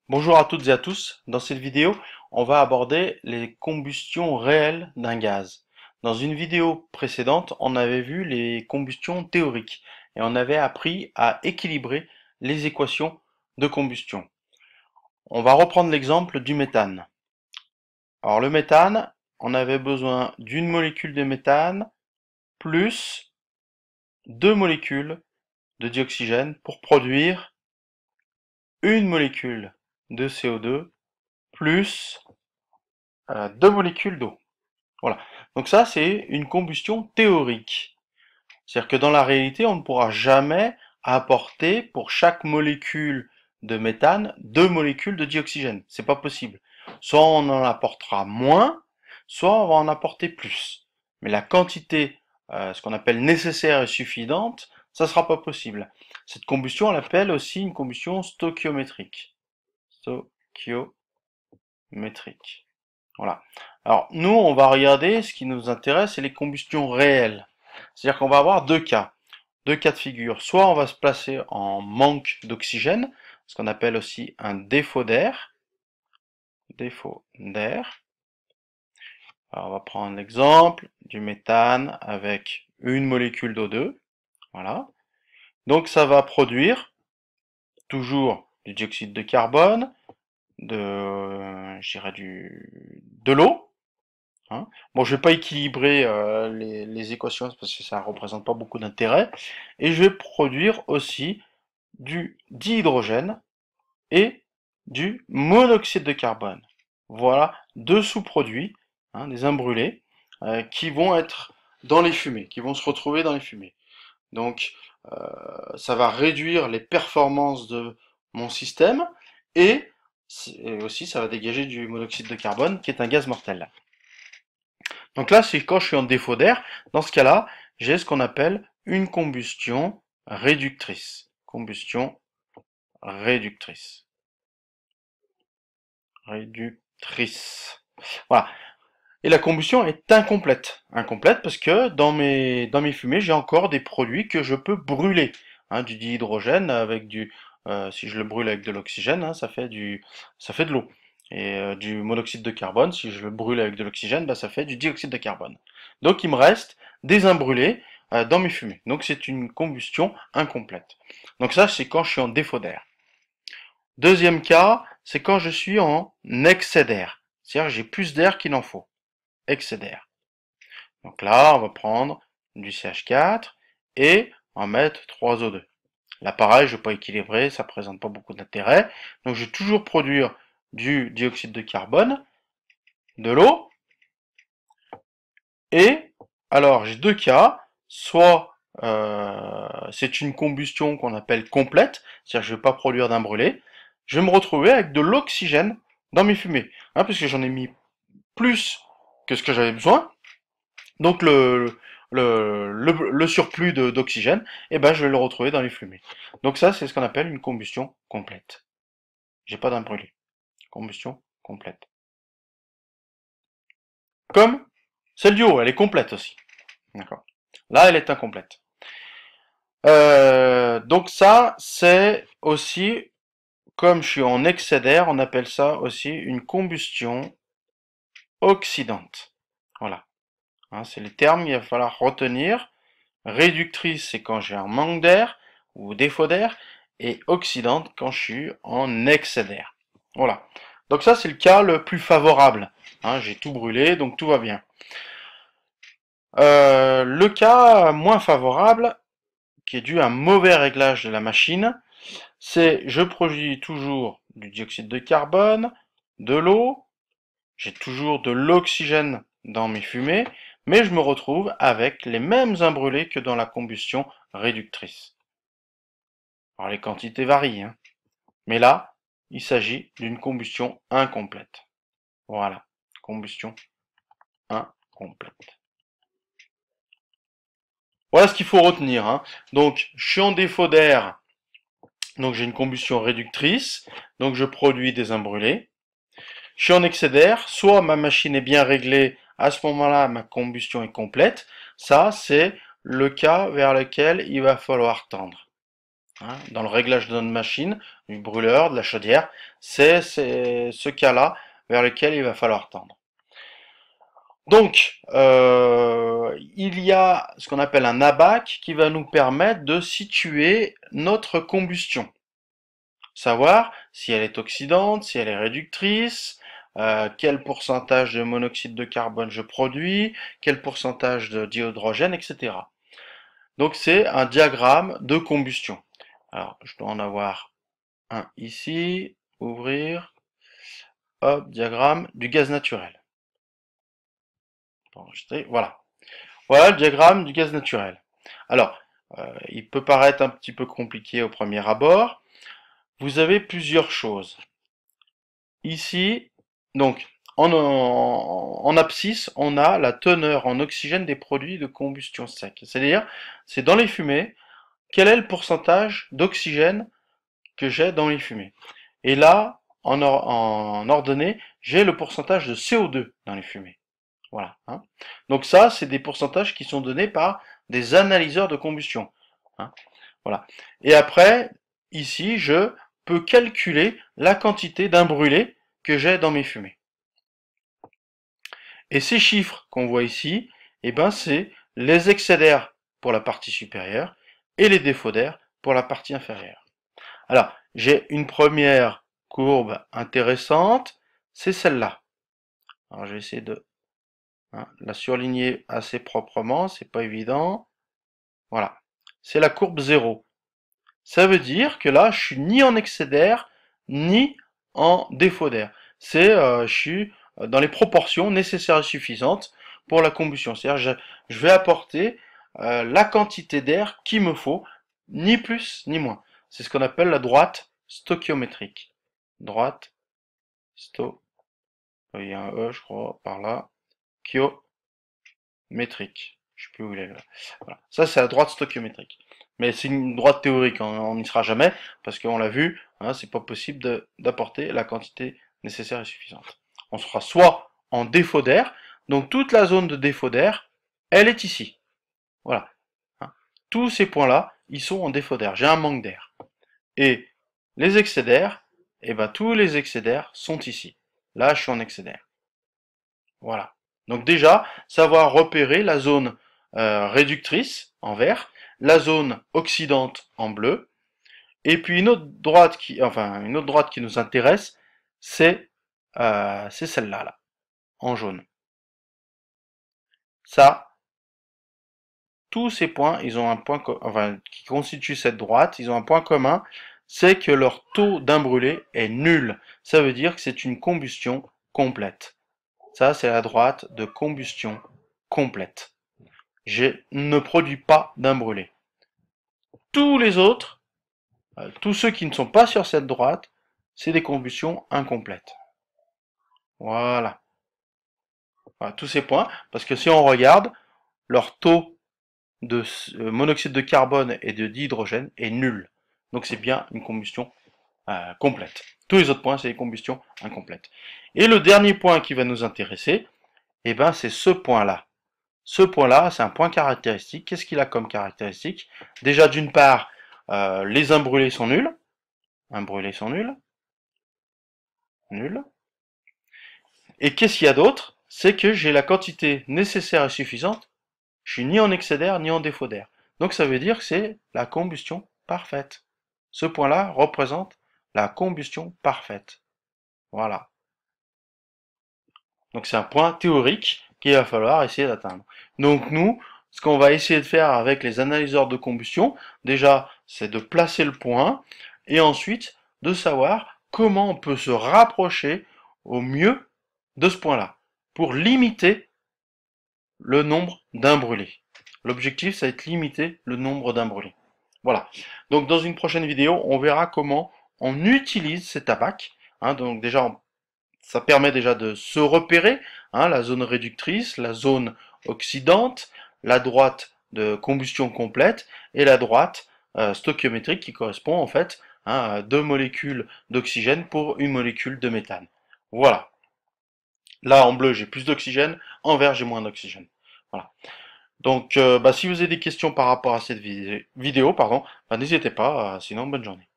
Bonjour à toutes et à tous. Dans cette vidéo, on va aborder les combustions réelles d'un gaz. Dans une vidéo précédente, on avait vu les combustions théoriques et on avait appris à équilibrer les équations de combustion. On va reprendre l'exemple du méthane. Alors le méthane, on avait besoin d'une molécule de méthane plus deux molécules de dioxygène pour produire une molécule de CO2 plus deux molécules d'eau. Voilà. Donc ça, c'est une combustion théorique. C'est-à-dire que dans la réalité, on ne pourra jamais apporter pour chaque molécule de méthane deux molécules de dioxygène. C'est pas possible. Soit on en apportera moins, soit on va en apporter plus. Mais la quantité, ce qu'on appelle nécessaire et suffisante, ça sera pas possible. Cette combustion, on l'appelle aussi une combustion stoichiométrique. Stoichiométrique. Voilà. Alors, nous, on va regarder, ce qui nous intéresse, c'est les combustions réelles. C'est-à-dire qu'on va avoir deux cas de figure. Soit on va se placer en manque d'oxygène, ce qu'on appelle aussi un défaut d'air. Défaut d'air. Alors, on va prendre l'exemple du méthane avec une molécule d'O2. Voilà. Donc, ça va produire toujours du dioxyde de carbone, je dirais de l'eau. Hein. Bon, je vais pas équilibrer les équations parce que ça représente pas beaucoup d'intérêt. Et je vais produire aussi du dihydrogène et du monoxyde de carbone. Voilà deux sous-produits, hein, des imbrûlés, qui vont être dans les fumées, qui vont se retrouver dans les fumées. Donc, ça va réduire les performances de mon système et aussi ça va dégager du monoxyde de carbone qui est un gaz mortel. Donc là, c'est quand je suis en défaut d'air. Dans ce cas-là, j'ai ce qu'on appelle une combustion réductrice. Combustion réductrice. Réductrice. Voilà. Et la combustion est incomplète. Incomplète parce que dans mes fumées, j'ai encore des produits que je peux brûler. Hein, du dihydrogène avec si je le brûle avec de l'oxygène, hein, ça fait de l'eau. Et du monoxyde de carbone, si je le brûle avec de l'oxygène, bah, ça fait du dioxyde de carbone. Donc il me reste des imbrûlés dans mes fumées. Donc c'est une combustion incomplète. Donc ça, c'est quand je suis en défaut d'air. Deuxième cas, c'est quand je suis en excès d'air. C'est-à-dire que j'ai plus d'air qu'il en faut. Excès d'air. Donc là, on va prendre du CH4 et on va mettre 3O2. Là, pareil, je ne vais pas équilibrer, ça ne présente pas beaucoup d'intérêt. Donc, je vais toujours produire du dioxyde de carbone, de l'eau, et alors j'ai deux cas. Soit c'est une combustion qu'on appelle complète, c'est-à-dire que je ne vais pas produire d'un brûlé. Je vais me retrouver avec de l'oxygène dans mes fumées, hein, parce que j'en ai mis plus que ce que j'avais besoin. Donc le surplus d'oxygène, eh ben, je vais le retrouver dans les fumées. Donc ça, c'est ce qu'on appelle une combustion complète. J'ai pas d'un brûlé. Combustion complète. Comme celle du haut, elle est complète aussi. D'accord. Là, elle est incomplète. Donc ça, c'est aussi, comme je suis en excès d'air, on appelle ça aussi une combustion oxydante. Voilà. Hein, c'est les termes qu'il va falloir retenir. Réductrice, c'est quand j'ai un manque d'air ou défaut d'air, et oxydante quand je suis en excès d'air. Voilà. Donc ça, c'est le cas le plus favorable. Hein, j'ai tout brûlé, donc tout va bien. Le cas moins favorable, qui est dû à un mauvais réglage de la machine, c'est je produis toujours du dioxyde de carbone, de l'eau, j'ai toujours de l'oxygène dans mes fumées, mais je me retrouve avec les mêmes imbrûlés que dans la combustion réductrice. Alors les quantités varient, hein. Mais là, il s'agit d'une combustion incomplète. Voilà, combustion incomplète. Voilà ce qu'il faut retenir, hein. Donc, je suis en défaut d'air, donc j'ai une combustion réductrice, donc je produis des imbrûlés. Je suis en excès d'air, soit ma machine est bien réglée, à ce moment-là, ma combustion est complète. Ça, c'est le cas vers lequel il va falloir tendre. Hein, dans le réglage de notre machine, du brûleur, de la chaudière. C'est ce cas-là vers lequel il va falloir tendre. Donc, il y a ce qu'on appelle un abac qui va nous permettre de situer notre combustion. Savoir si elle est oxydante, si elle est réductrice, quel pourcentage de monoxyde de carbone je produis, quel pourcentage de dihydrogène, etc. Donc c'est un diagramme de combustion. Alors, je dois en avoir un ici, ouvrir, hop, diagramme du gaz naturel. Voilà. Voilà le diagramme du gaz naturel. Alors, il peut paraître un petit peu compliqué au premier abord. Vous avez plusieurs choses. Ici, donc, en abscisse, on a la teneur en oxygène des produits de combustion sec. C'est-à-dire, c'est dans les fumées, quel est le pourcentage d'oxygène que j'ai dans les fumées. Et là, en ordonnée, j'ai le pourcentage de CO2 dans les fumées. Voilà. Hein. Donc ça, c'est des pourcentages qui sont donnés par des analyseurs de combustion. Hein. Voilà. Et après, ici, je peux calculer la quantité d'un brûlé que j'ai dans mes fumées. Et ces chiffres qu'on voit ici, eh ben, c'est les excès d'air pour la partie supérieure et les défauts d'air pour la partie inférieure. Alors, j'ai une première courbe intéressante, c'est celle-là. Alors, je vais essayer de la surligner assez proprement, c'est pas évident. Voilà, c'est la courbe 0. Ça veut dire que là, je suis ni en excès d'air, ni en défaut d'air. Je suis dans les proportions nécessaires et suffisantes pour la combustion. C'est-à-dire, je vais apporter la quantité d'air qu'il me faut, ni plus ni moins. C'est ce qu'on appelle la droite stoichiométrique. Droite sto, il y a un E, je crois, par là, métrique. Je sais plus où il est là. Voilà. Ça, c'est la droite stoichiométrique. Mais c'est une droite théorique, on n'y sera jamais, parce qu'on l'a vu, hein, c'est pas possible d'apporter la quantité nécessaire et suffisante. On sera soit en défaut d'air, donc toute la zone de défaut d'air, elle est ici. Voilà. Hein. Tous ces points-là, ils sont en défaut d'air. J'ai un manque d'air. Et les excès d'air, eh ben, tous les excès d'air sont ici. Là, je suis en excès d'air. Voilà. Donc déjà, savoir repérer la zone réductrice en vert, la zone oxydante en bleu, et puis une autre droite qui nous intéresse, c'est celle-là, là, en jaune. Ça, tous ces points, ils ont un point qui constitue cette droite, ils ont un point commun, c'est que leur taux d'imbrûlé est nul. Ça veut dire que c'est une combustion complète. Ça, c'est la droite de combustion complète. Je ne produis pas d'imbrûlé. Tous les autres, tous ceux qui ne sont pas sur cette droite, c'est des combustions incomplètes. Voilà. Voilà, tous ces points, parce que si on regarde, leur taux de monoxyde de carbone et de dihydrogène est nul. Donc c'est bien une combustion complète. Tous les autres points, c'est des combustions incomplètes. Et le dernier point qui va nous intéresser, eh ben, c'est ce point-là. Ce point-là, c'est un point caractéristique. Qu'est-ce qu'il a comme caractéristique? Déjà, d'une part, les imbrûlés sont nuls. Imbrûlés sont nuls. Nuls. Et qu'est-ce qu'il y a d'autre? C'est que j'ai la quantité nécessaire et suffisante. Je suis ni en excès d'air, ni en défaut d'air. Donc ça veut dire que c'est la combustion parfaite. Ce point-là représente la combustion parfaite. Voilà. Donc c'est un point théorique qu'il va falloir essayer d'atteindre. Donc nous, ce qu'on va essayer de faire avec les analyseurs de combustion, déjà, c'est de placer le point, et ensuite de savoir comment on peut se rapprocher au mieux de ce point-là, pour limiter le nombre d'imbrûlés. L'objectif, ça va être limiter le nombre d'imbrûlés. Voilà. Donc dans une prochaine vidéo, on verra comment on utilise cet abac. Hein, donc déjà, ça permet déjà de se repérer, hein, la zone réductrice, la zone oxydante, la droite de combustion complète et la droite stoichiométrique qui correspond en fait, hein, à 2 molécules d'oxygène pour une molécule de méthane. Voilà. Là en bleu j'ai plus d'oxygène, en vert j'ai moins d'oxygène. Voilà. Donc si vous avez des questions par rapport à cette vidéo, pardon, n'hésitez pas, sinon bonne journée.